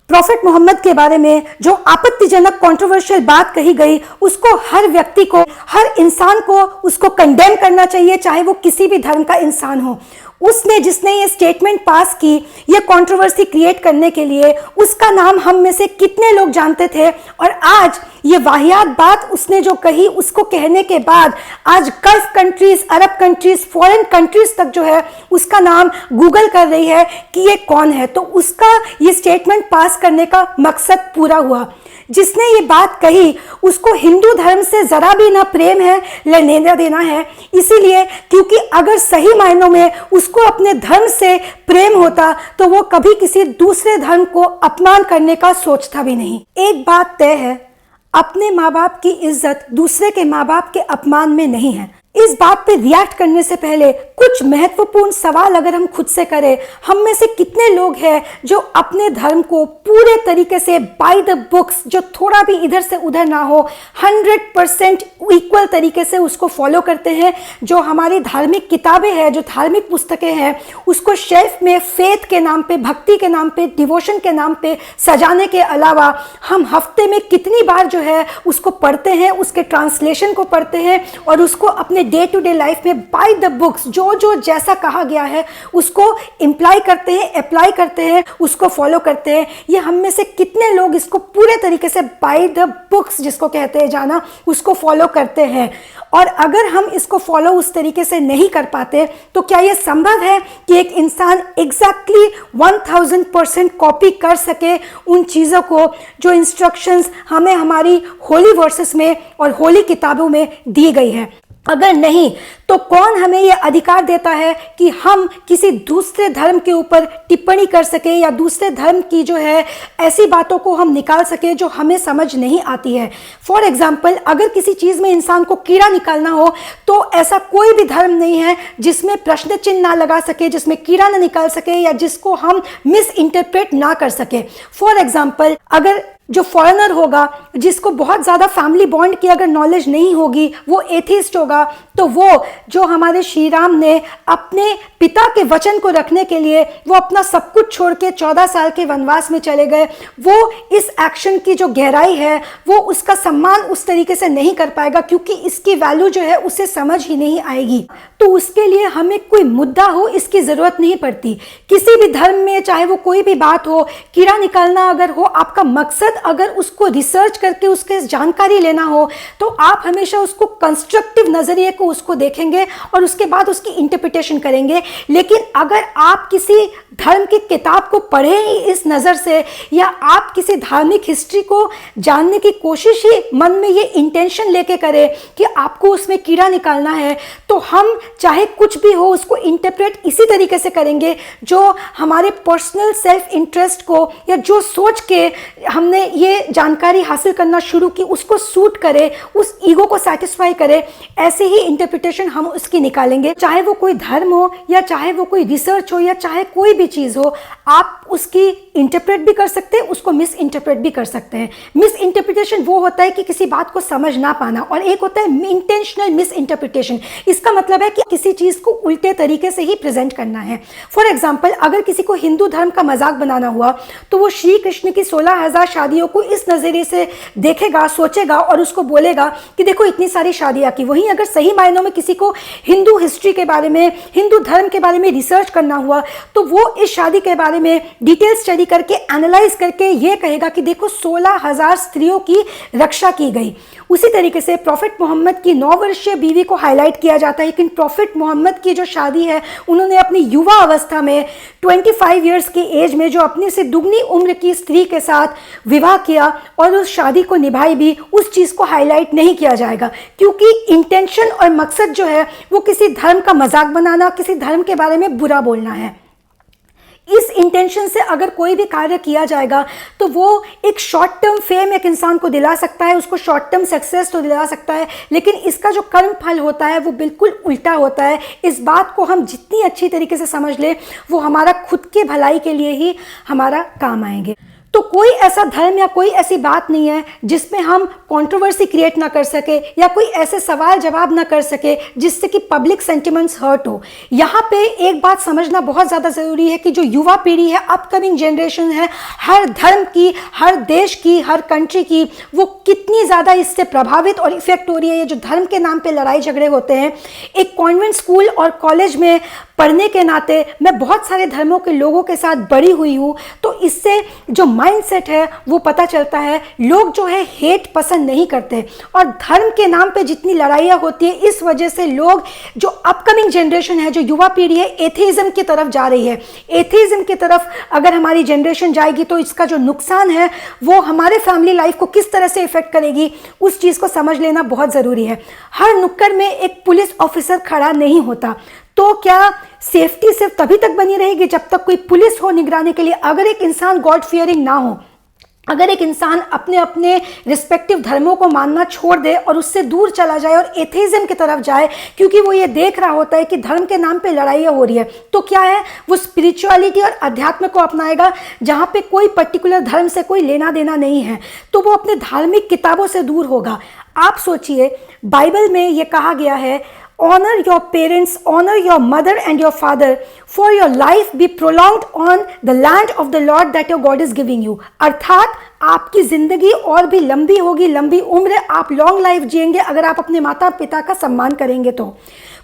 Profit Mohammad के बारे में जो आपत्तिजनक कंट्रोवर्शियल बात कही गई, उसको हर व्यक्ति को, हर इंसान को उसको कंडेम करना चाहिए, चाहे वो किसी भी धर्म का इंसान हो। उसने जिसने ये स्टेटमेंट पास की ये कंट्रोवर्सी क्रिएट करने के लिए, उसका नाम हम में से कितने लोग जानते थे, और आज ये वाहियात बात उसने जो कही, उसको कहने के बाद आज गल्फ कंट्रीज, अरब कंट्रीज, फॉरेन कंट्रीज तक जो है उसका नाम गूगल कर रही है कि ये कौन है। तो उसका ये स्टेटमेंट पास करने का मकसद पूरा हुआ। जिसने ये बात कही उसको हिंदू धर्म से जरा भी ना प्रेम है, न लेना देना है। इसीलिए क्योंकि अगर सही मायनों में उसको अपने धर्म से प्रेम होता तो वो कभी किसी दूसरे धर्म को अपमान करने का सोचता भी नहीं। एक बात तय है, अपने माँ बाप की इज्जत दूसरे के माँ बाप के अपमान में नहीं है। इस बात पे रिएक्ट करने से पहले कुछ महत्वपूर्ण सवाल अगर हम खुद से करें, हम में से कितने लोग हैं जो अपने धर्म को पूरे तरीके से बाय द बुक्स, जो थोड़ा भी इधर से उधर ना हो, 100% इक्वल तरीके से उसको फॉलो करते हैं। जो हमारी धार्मिक किताबें हैं, जो धार्मिक पुस्तकें हैं, उसको शेल्फ में फेथ के नाम पे, भक्ति के नाम पे, डिवोशन के नाम पे सजाने के अलावा हम हफ्ते में कितनी बार जो है उसको पढ़ते हैं, उसके ट्रांसलेशन को पढ़ते हैं और उसको अपने डे टू डे लाइफ में बाय द बुक्स जो जैसा कहा गया है उसको इम्प्लाई करते हैं, अप्लाई करते हैं, उसको फॉलो करते हैं। ये हम में से कितने लोग इसको पूरे तरीके से बाय द बुक्स जिसको कहते हैं जाना, उसको फॉलो करते हैं। और अगर हम इसको फॉलो उस तरीके से नहीं कर पाते तो क्या यह संभव है कि एक इंसान एग्जैक्टली 1000% कॉपी कर सके उन चीज़ों को जो इंस्ट्रक्शंस हमें हमारी होली वर्सेस में और होली किताबों में दी गई है? अगर नहीं तो कौन हमें यह अधिकार देता है कि हम किसी दूसरे धर्म के ऊपर टिप्पणी कर सके या दूसरे धर्म की जो है ऐसी बातों को हम निकाल सके जो हमें समझ नहीं आती है? फॉर एग्जाम्पल, अगर किसी चीज़ में इंसान को कीड़ा निकालना हो तो ऐसा कोई भी धर्म नहीं है जिसमें प्रश्न चिन्ह ना लगा सके, जिसमें कीड़ा ना निकाल सके या जिसको हम मिस इंटरप्रेट ना कर सके। फॉर एग्जाम्पल, अगर जो फॉरेनर होगा जिसको बहुत ज़्यादा फैमिली बॉन्ड की अगर नॉलेज नहीं होगी, वो एथिस्ट होगा, तो वो जो हमारे श्री राम ने अपने पिता के वचन को रखने के लिए वो अपना सब कुछ छोड़ के 14 साल के वनवास में चले गए, वो इस एक्शन की जो गहराई है वो उसका सम्मान उस तरीके से नहीं कर पाएगा क्योंकि इसकी वैल्यू जो है उसे समझ ही नहीं आएगी। तो उसके लिए हमें कोई मुद्दा हो इसकी ज़रूरत नहीं पड़ती। किसी भी धर्म में चाहे वो कोई भी बात हो, कीड़ा निकालना अगर हो, आपका मकसद अगर उसको रिसर्च करके उसके जानकारी लेना हो तो आप हमेशा उसको कंस्ट्रक्टिव नज़रिए को उसको देखेंगे और उसके बाद उसकी इंटरप्रिटेशन करेंगे। लेकिन अगर आप किसी धर्म की किताब को पढ़े ही इस नज़र से या आप किसी धार्मिक हिस्ट्री को जानने की कोशिश ही मन में ये इंटेंशन लेके करें कि आपको उसमें कीड़ा निकालना है, तो हम चाहे कुछ भी हो उसको इंटरप्रेट इसी तरीके से करेंगे जो हमारे पर्सनल सेल्फ इंटरेस्ट को या जो सोच के हमने ये जानकारी हासिल करना शुरू की उसको सूट करे, उस ईगो को सेटिस्फाई करे। ऐसे ही इंटरप्रिटेशन हम उसकी निकालेंगे, चाहे वो कोई धर्म हो या चाहे वो कोई रिसर्च हो या चाहे कोई भी चीज़ हो। आप उसकी इंटरप्रेट भी कर सकते हैं, उसको मिस इंटरप्रेट भी कर सकते हैं। मिस इंटरप्रिटेशन वो होता है कि किसी बात को समझ ना पाना, और एक होता है इंटेंशनल मिस इंटरप्रिटेशन। इसका मतलब है कि किसी चीज़ को उल्टे तरीके से ही प्रेजेंट करना है। फॉर एग्जाम्पल, अगर किसी को हिंदू धर्म का मजाक बनाना हुआ तो वो श्री कृष्ण की 16,000 शादियों को इस नज़रिए से देखेगा, सोचेगा और उसको बोलेगा कि देखो इतनी सारी शादियाँ की। वहीं अगर सही मायनों में किसी को हिंदू हिस्ट्री के बारे में, हिंदू धर्म के बारे में रिसर्च करना हुआ तो वो इस शादी के बारे में डिटेल स्टडी करके, एनालाइज करके ये कहेगा कि देखो 16,000 स्त्रियों की रक्षा की गई। उसी तरीके से प्रॉफिट मोहम्मद की 9 वर्षीय बीवी को हाईलाइट किया जाता है, लेकिन प्रॉफिट मोहम्मद की जो शादी है उन्होंने अपनी युवा अवस्था में 25 ईयर्स की एज में जो अपनी से दुगनी उम्र की स्त्री के साथ विवाह किया और उस शादी को निभाई भी, उस चीज़ को हाईलाइट नहीं किया जाएगा क्योंकि इंटेंशन और मकसद जो है वो किसी धर्म का मजाक बनाना, किसी धर्म के बारे में बुरा बोलना है। इस इंटेंशन से अगर कोई भी कार्य किया जाएगा तो वो एक शॉर्ट टर्म फेम एक इंसान को दिला सकता है, उसको शॉर्ट टर्म सक्सेस तो दिला सकता है, लेकिन इसका जो कर्म फल होता है वो बिल्कुल उल्टा होता है। इस बात को हम जितनी अच्छी तरीके से समझ लें वो हमारा खुद के भलाई के लिए ही हमारा काम आएंगे। तो कोई ऐसा धर्म या कोई ऐसी बात नहीं है जिसमें हम कंट्रोवर्सी क्रिएट ना कर सके या कोई ऐसे सवाल जवाब ना कर सके जिससे कि पब्लिक सेंटिमेंट्स हर्ट हो। यहाँ पे एक बात समझना बहुत ज़्यादा ज़रूरी है कि जो युवा पीढ़ी है, अपकमिंग जनरेशन है, हर धर्म की, हर देश की, हर कंट्री की, वो कितनी ज़्यादा इससे प्रभावित और इफेक्ट हो रही है। ये जो धर्म के नाम पे लड़ाई झगड़े होते हैं, एक कॉन्वेंट स्कूल और कॉलेज में पढ़ने के नाते मैं बहुत सारे धर्मों के लोगों के साथ बड़ी हुई हूँ, तो इससे जो माइंडसेट है वो पता चलता है। लोग जो है हेट पसंद नहीं करते, और धर्म के नाम पे जितनी लड़ाइयाँ होती है, इस वजह से लोग, जो अपकमिंग जनरेशन है, जो युवा पीढ़ी है, एथेइज्म की तरफ जा रही है। एथेइज्म की तरफ अगर हमारी जनरेशन जाएगी तो इसका जो नुकसान है वो हमारे फैमिली लाइफ को किस तरह से इफेक्ट करेगी, उस चीज़ को समझ लेना बहुत ज़रूरी है। हर नुक्कड़ में एक पुलिस ऑफिसर खड़ा नहीं होता, तो क्या सेफ्टी सिर्फ तभी तक बनी रहेगी जब तक कोई पुलिस हो निगरानी के लिए? अगर एक इंसान गॉड फियरिंग ना हो, अगर एक इंसान अपने अपने रिस्पेक्टिव धर्मों को मानना छोड़ दे और उससे दूर चला जाए और एथेइज्म की तरफ जाए, क्योंकि वो ये देख रहा होता है कि धर्म के नाम पे लड़ाइयाँ हो रही है, तो क्या है, वो स्पिरिचुअलिटी और अध्यात्म को अपनाएगा जहाँ पे कोई पर्टिकुलर धर्म से कोई लेना देना नहीं है, तो वो अपने धार्मिक किताबों से दूर होगा। आप सोचिए, बाइबल में ये कहा गया है, honor your parents, honor your mother and your father, for your life be prolonged on the land of the Lord that your God is giving you। अर्थात आपकी जिंदगी और भी लंबी होगी, लंबी उम्र, आप लॉन्ग लाइफ जिएंगे अगर आप अपने माता पिता का सम्मान करेंगे। तो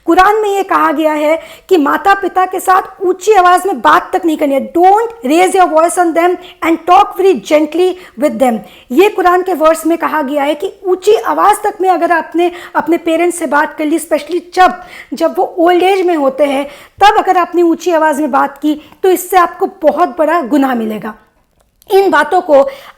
कुरान में ये कहा गया है कि माता पिता के साथ ऊंची आवाज में बात तक नहीं करनी है। Don't raise your voice on them and talk very gently with them. ये कुरान के वर्स में कहा गया है कि ऊंची आवाज तक में अगर आपने अपने पेरेंट्स से बात कर ली, स्पेशली जब वो ओल्ड एज में होते हैं, तब अगर आपने ऊंची आवाज में बात की तो इससे आपको बहुत बड़ा गुनाह मिलेगा। इन बातों को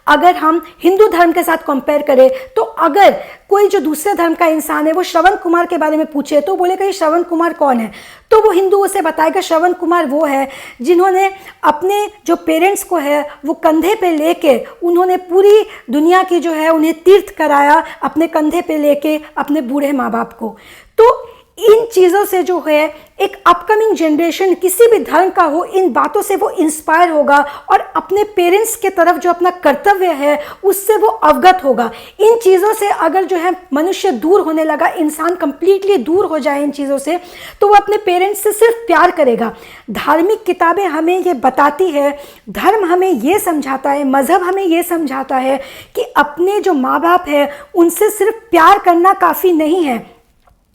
अगर हम हिंदू धर्म के साथ कंपेयर करें, तो अगर कोई जो दूसरे धर्म का इंसान है वो श्रवण कुमार के बारे में पूछे तो बोलेगा ये श्रवण कुमार कौन है, तो वो हिंदू उसे बताएगा श्रवण कुमार वो है जिन्होंने अपने जो पेरेंट्स को है वो कंधे पे लेके, उन्होंने पूरी दुनिया की जो है उन्हें तीर्थ कराया, अपने कंधे पे लेके अपने बूढ़े माँ बाप को। तो इन चीज़ों से जो है एक अपकमिंग जनरेशन किसी भी धर्म का हो, इन बातों से वो इंस्पायर होगा और अपने पेरेंट्स के तरफ जो अपना कर्तव्य है उससे वो अवगत होगा। इन चीज़ों से अगर जो है मनुष्य दूर होने लगा, इंसान कंप्लीटली दूर हो जाए इन चीज़ों से, तो वो अपने पेरेंट्स से सिर्फ प्यार करेगा। धार्मिक किताबें हमें ये बताती है, धर्म हमें ये समझाता है, मज़हब हमें ये समझाता है कि अपने जो माँ बाप है उनसे सिर्फ प्यार करना काफ़ी नहीं है।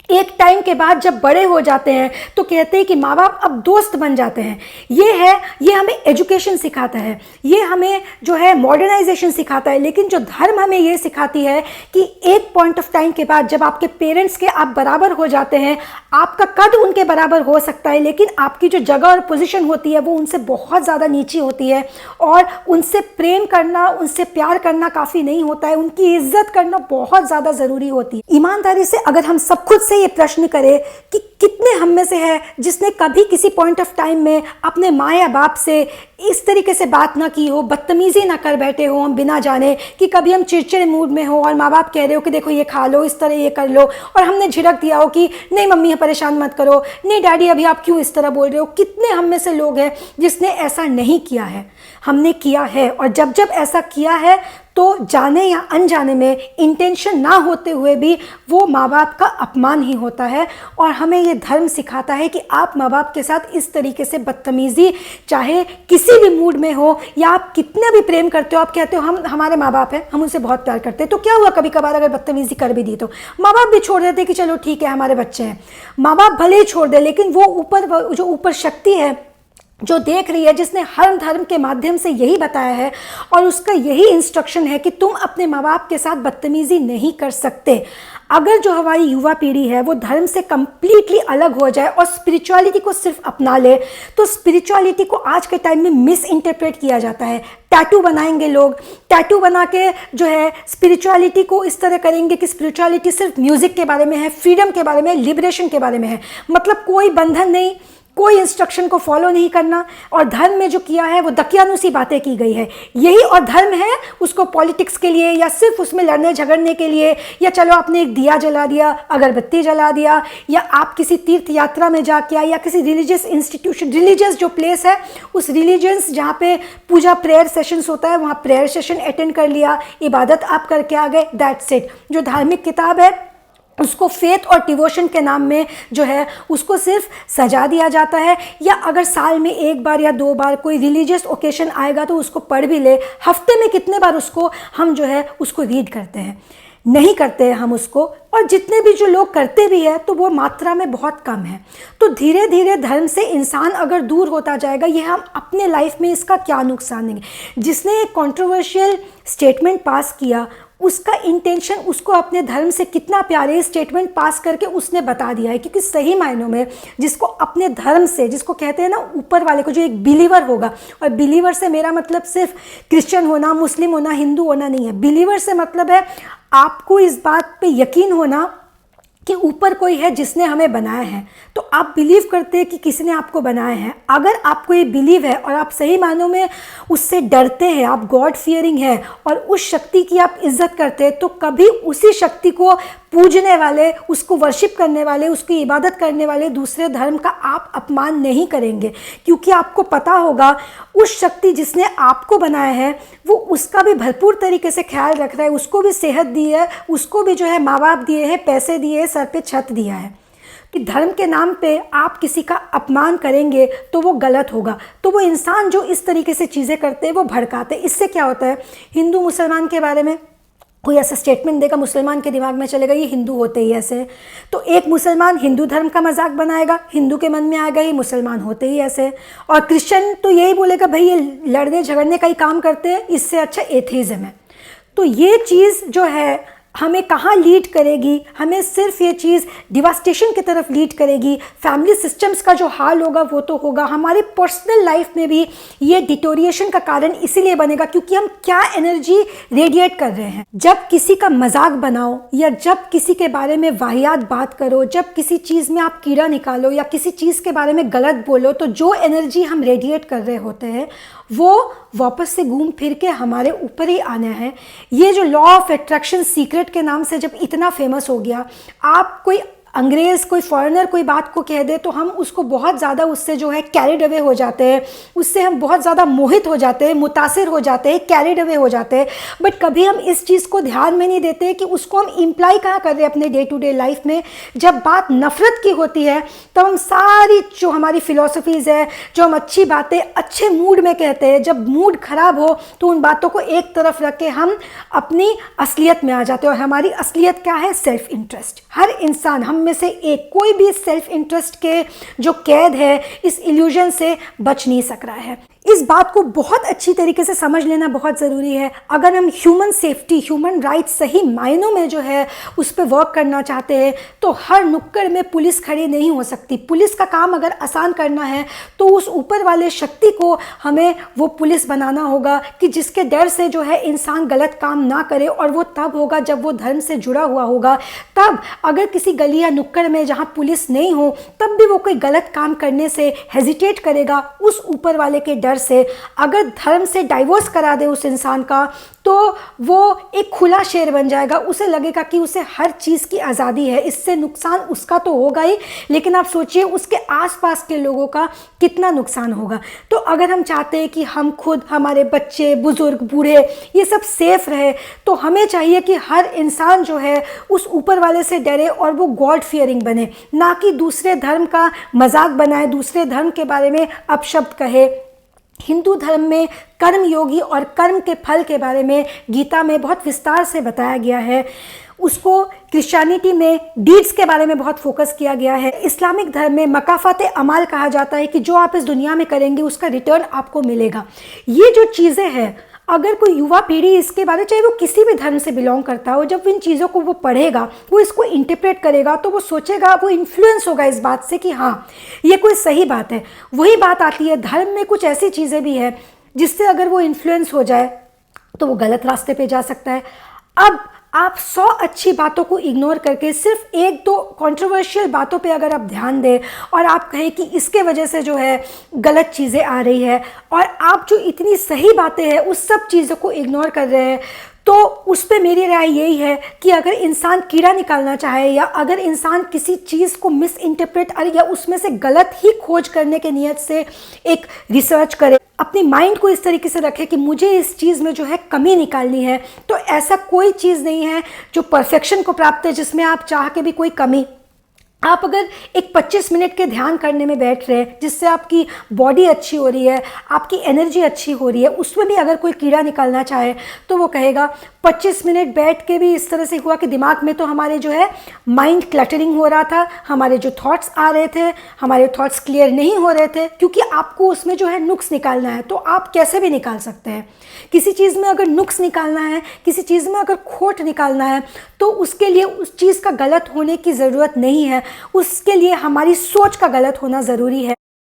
एक टाइम के बाद जब बड़े हो जाते हैं तो कहते हैं कि माँ बाप अब दोस्त बन जाते हैं। ये हमें एजुकेशन सिखाता है, ये हमें जो है मॉडर्नाइजेशन सिखाता है, लेकिन जो धर्म हमें ये सिखाती है कि एक पॉइंट ऑफ टाइम के बाद जब आपके पेरेंट्स के आप बराबर हो जाते हैं, आपका कद उनके बराबर हो सकता है, लेकिन आपकी जो जगह और पोजीशन होती है वो उनसे बहुत ज़्यादा नीची होती है, और उनसे प्रेम करना, उनसे प्यार करना काफ़ी नहीं होता है, उनकी इज्जत करना बहुत ज़्यादा ज़रूरी होती है। ईमानदारी से अगर हम सब खुद से ये प्रश्न करें कि कितने हम में से है जिसने कभी किसी पॉइंट ऑफ टाइम में अपने माँ या बाप से इस तरीके से बात ना की हो, बदतमीजी ना कर बैठे हो हम बिना जाने, कि कभी हम चिड़चिड़े मूड में हो और माँ बाप कह रहे हो कि देखो ये खा लो, इस तरह ये कर लो, और हमने झिड़क दिया हो कि नहीं मम्मी परेशान मत करो, नहीं डैडी अभी आप क्यों इस तरह बोल रहे हो। कितने हम में से लोग हैं जिसने ऐसा नहीं किया है? हमने किया है, और जब जब ऐसा किया है तो जाने या अनजाने में, इंटेंशन ना होते हुए भी वो माँ बाप का अपमान ही होता है। और हमें ये धर्म सिखाता है कि आप माँ बाप के साथ इस तरीके से बदतमीज़ी, चाहे किसी भी मूड में हो या आप कितना भी प्रेम करते हो, आप कहते हो हम हमारे माँ बाप हैं, हम उनसे बहुत प्यार करते हैं, तो क्या हुआ कभी कभार अगर बदतमीज़ी कर भी दी तो माँ बाप भी छोड़ देते कि चलो ठीक है हमारे बच्चे हैं। माँ बाप भले ही छोड़ दे, लेकिन वो जो ऊपर शक्ति है जो देख रही है, जिसने हर धर्म के माध्यम से यही बताया है और उसका यही इंस्ट्रक्शन है कि तुम अपने माँ बाप के साथ बदतमीज़ी नहीं कर सकते। अगर जो हमारी युवा पीढ़ी है वो धर्म से कम्प्लीटली अलग हो जाए और स्पिरिचुअलिटी को सिर्फ अपना ले, तो स्पिरिचुअलिटी को आज के टाइम में मिस इंटरप्रेट किया जाता है। टैटू बनाएंगे लोग, टैटू बना के जो है स्पिरिचुअलिटी को इस तरह करेंगे कि स्पिरिचुअलिटी सिर्फ म्यूज़िक के बारे में है, फ्रीडम के बारे में, लिबरेशन के बारे में है, मतलब कोई बंधन नहीं, कोई इंस्ट्रक्शन को फॉलो नहीं करना। और धर्म में जो किया है वो दकियानुसी बातें की गई है, यही और धर्म है उसको पॉलिटिक्स के लिए या सिर्फ उसमें लड़ने झगड़ने के लिए, या चलो आपने एक दिया जला दिया, अगरबत्ती जला दिया, या आप किसी तीर्थ यात्रा में जाके आए, या किसी रिलीजियस इंस्टीट्यूशन, रिलीजियस जो प्लेस है उस रिलीजियंस जहाँ पे पूजा प्रेयर सेशंस होता है वहाँ प्रेयर सेशन अटेंड कर लिया, इबादत आप करके आ गए, दैट्स इट। जो धार्मिक किताब है उसको फेथ और डिवोशन के नाम में जो है उसको सिर्फ सजा दिया जाता है, या अगर साल में एक बार या 2 बार कोई रिलीजियस ओकेशन आएगा तो उसको पढ़ भी ले। हफ्ते में कितने बार उसको हम जो है उसको रीड करते हैं? नहीं करते हैं हम उसको, और जितने भी जो लोग करते भी हैं तो वो मात्रा में बहुत कम है। तो धीरे धीरे धर्म से इंसान अगर दूर होता जाएगा, ये हम अपने लाइफ में इसका क्या नुकसान देंगे? जिसने एक कंट्रोवर्शियल स्टेटमेंट पास किया, उसका इंटेंशन उसको अपने धर्म से कितना प्यार है, स्टेटमेंट पास करके उसने बता दिया है। क्योंकि सही मायनों में जिसको अपने धर्म से, जिसको कहते हैं ना ऊपर वाले को, जो एक बिलीवर होगा, और बिलीवर से मेरा मतलब सिर्फ क्रिश्चियन होना, मुस्लिम होना, हिंदू होना नहीं है। बिलीवर से मतलब है आपको इस बात पे यकीन होना कि ऊपर कोई है जिसने हमें बनाया है। तो आप बिलीव करते हैं कि किसी ने आपको बनाया है। अगर आपको ये बिलीव है और आप सही मानों में उससे डरते हैं, आप गॉड फियरिंग है और उस शक्ति की आप इज्जत करते हैं, तो कभी उसी शक्ति को पूजने वाले, उसको वर्शिप करने वाले, उसकी इबादत करने वाले दूसरे धर्म का आप अपमान नहीं करेंगे। क्योंकि आपको पता होगा उस शक्ति जिसने आपको बनाया है वो उसका भी भरपूर तरीके से ख्याल रख रहा है, उसको भी सेहत दी है, उसको भी जो है माँ बाप दिए हैं, पैसे दिए हैं, सर पे छत दिया है। कि धर्म के नाम पे आप किसी का अपमान करेंगे तो वो गलत होगा। तो वो इंसान जो इस तरीके से चीज़ें करते हैं वो भड़काते हैं। इससे क्या होता है, हिंदू मुसलमान के बारे में कोई ऐसा स्टेटमेंट देगा, मुसलमान के दिमाग में चलेगा ये हिंदू होते ही ऐसे, तो एक मुसलमान हिंदू धर्म का मजाक बनाएगा, हिंदू के मन में आएगा ये मुसलमान होते ही ऐसे। और क्रिश्चियन तो यही बोलेगा भाई ये लड़ने झगड़ने का ही काम करते हैं, इससे अच्छा एथीज़म है। तो ये चीज़ जो है हमें कहाँ लीड करेगी? हमें सिर्फ ये चीज़ डिवास्टेशन की तरफ लीड करेगी। फैमिली सिस्टम्स का जो हाल होगा वो तो होगा, हमारी पर्सनल लाइफ में भी ये डिटोरिएशन का कारण इसीलिए बनेगा क्योंकि हम क्या एनर्जी रेडिएट कर रहे हैं। जब किसी का मजाक बनाओ या जब किसी के बारे में वाहियात बात करो, जब किसी चीज़ में आप कीड़ा निकालो या किसी चीज़ के बारे में गलत बोलो, तो जो एनर्जी हम रेडिएट कर रहे होते हैं वो वापस से घूम फिर के हमारे ऊपर ही आना है। ये जो लॉ ऑफ अट्रैक्शन सीक्रेट के नाम से जब इतना फेमस हो गया, आप कोई अंग्रेज़, कोई फॉरेनर कोई बात को कह दे तो हम उसको बहुत ज़्यादा उससे जो है कैरिड अवे हो जाते हैं, उससे हम बहुत ज़्यादा मोहित हो जाते हैं, मुतासिर हो जाते हैं, कैरिड अवे हो जाते हैं। बट कभी हम इस चीज़ को ध्यान में नहीं देते कि उसको हम इम्प्लाई कहाँ कर रहे हैं अपने डे टू डे लाइफ में। जब बात नफ़रत की होती है तब हम सारी जो हमारी फ़िलासफ़ीज़ है, जो हम अच्छी बातें अच्छे मूड में कहते हैं, जब मूड ख़राब हो तो उन बातों को एक तरफ रख के हम अपनी असलियत में आ जाते हैं। और हमारी असलियत क्या है? Self interest. हर इंसान, हम में से एक कोई भी सेल्फ इंटरेस्ट के जो कैद है, इस इल्यूजन से बच नहीं सक रहा है। इस बात को बहुत अच्छी तरीके से समझ लेना बहुत ज़रूरी है। अगर हम ह्यूमन सेफ्टी, ह्यूमन राइट्स सही मायनों में जो है उस पर वर्क करना चाहते हैं तो हर नुक्कड़ में पुलिस खड़ी नहीं हो सकती। पुलिस का काम अगर आसान करना है तो उस ऊपर वाले शक्ति को हमें वो पुलिस बनाना होगा कि जिसके डर से जो है इंसान गलत काम ना करे। और वो तब होगा जब वो धर्म से जुड़ा हुआ होगा। तब अगर किसी गली या नुक्कड़ में जहाँ पुलिस नहीं हो तब भी वो कोई गलत काम करने से हेजिटेट करेगा उस ऊपर वाले के डर से। अगर धर्म से डाइवोर्स करा दे उस इंसान का तो वो एक खुला शेर बन जाएगा। उसे लगेगा कि उसे हर चीज़ की आज़ादी है। इससे नुकसान उसका तो होगा ही, लेकिन आप सोचिए उसके आसपास के लोगों का कितना नुकसान होगा। तो अगर हम चाहते हैं कि हम खुद, हमारे बच्चे, बुजुर्ग, बूढ़े ये सब सेफ रहे तो हमें चाहिए कि हर इंसान जो है उस ऊपर वाले से डरे और वो गॉड फियरिंग बने, ना कि दूसरे धर्म का मजाक बनाए, दूसरे धर्म के बारे में अपशब्द कहे। हिंदू धर्म में कर्म योगी और कर्म के फल के बारे में गीता में बहुत विस्तार से बताया गया है। उसको क्रिश्चियनिटी में डीड्स के बारे में बहुत फोकस किया गया है। इस्लामिक धर्म में मकाफात अमाल कहा जाता है कि जो आप इस दुनिया में करेंगे उसका रिटर्न आपको मिलेगा। ये जो चीज़ें हैं, अगर कोई युवा पीढ़ी इसके बारे, चाहे वो किसी भी धर्म से बिलोंग करता हो, जब इन चीज़ों को वो पढ़ेगा, वो इसको इंटरप्रेट करेगा तो वो सोचेगा, वो इन्फ्लुएंस होगा इस बात से कि हाँ ये कोई सही बात है। वही बात आती है धर्म में कुछ ऐसी चीज़ें भी है जिससे अगर वो इन्फ्लुएंस हो जाए तो वो गलत रास्ते पे जा सकता है। अब आप 100 अच्छी बातों को इग्नोर करके सिर्फ 1-2 कंट्रोवर्शियल बातों पे अगर आप ध्यान दें और आप कहें कि इसके वजह से जो है गलत चीज़ें आ रही है, और आप जो इतनी सही बातें हैं उस सब चीज़ों को इग्नोर कर रहे हैं, तो उस पे मेरी राय यही है कि अगर इंसान कीड़ा निकालना चाहे या अगर इंसान किसी चीज़ को मिस इंटरप्रेट या उसमें से गलत ही खोज करने के नियत से एक रिसर्च करे, अपनी माइंड को इस तरीके से रखे कि मुझे इस चीज़ में जो है कमी निकालनी है, तो ऐसा कोई चीज़ नहीं है जो परफेक्शन को प्राप्त है जिसमें आप चाह के भी कोई कमी। आप अगर एक 25 मिनट के ध्यान करने में बैठ रहे हैं जिससे आपकी बॉडी अच्छी हो रही है, आपकी एनर्जी अच्छी हो रही है, उसमें भी अगर कोई कीड़ा निकालना चाहे तो वो कहेगा 25 मिनट बैठ के भी इस तरह से हुआ कि दिमाग में तो हमारे जो है माइंड क्लटरिंग हो रहा था, हमारे जो थॉट्स आ रहे थे, हमारे थॉट्स क्लियर नहीं हो रहे थे, क्योंकि आपको उसमें जो है नुक्स निकालना है। तो आप कैसे भी निकाल सकते हैं किसी चीज़ में, अगर नुक्स निकालना है, किसी चीज़ में अगर खोट निकालना है, तो उसके लिए उस चीज़ का गलत होने की ज़रूरत नहीं है, उसके लिए हमारी सोच का गलत होना ज़रूरी है।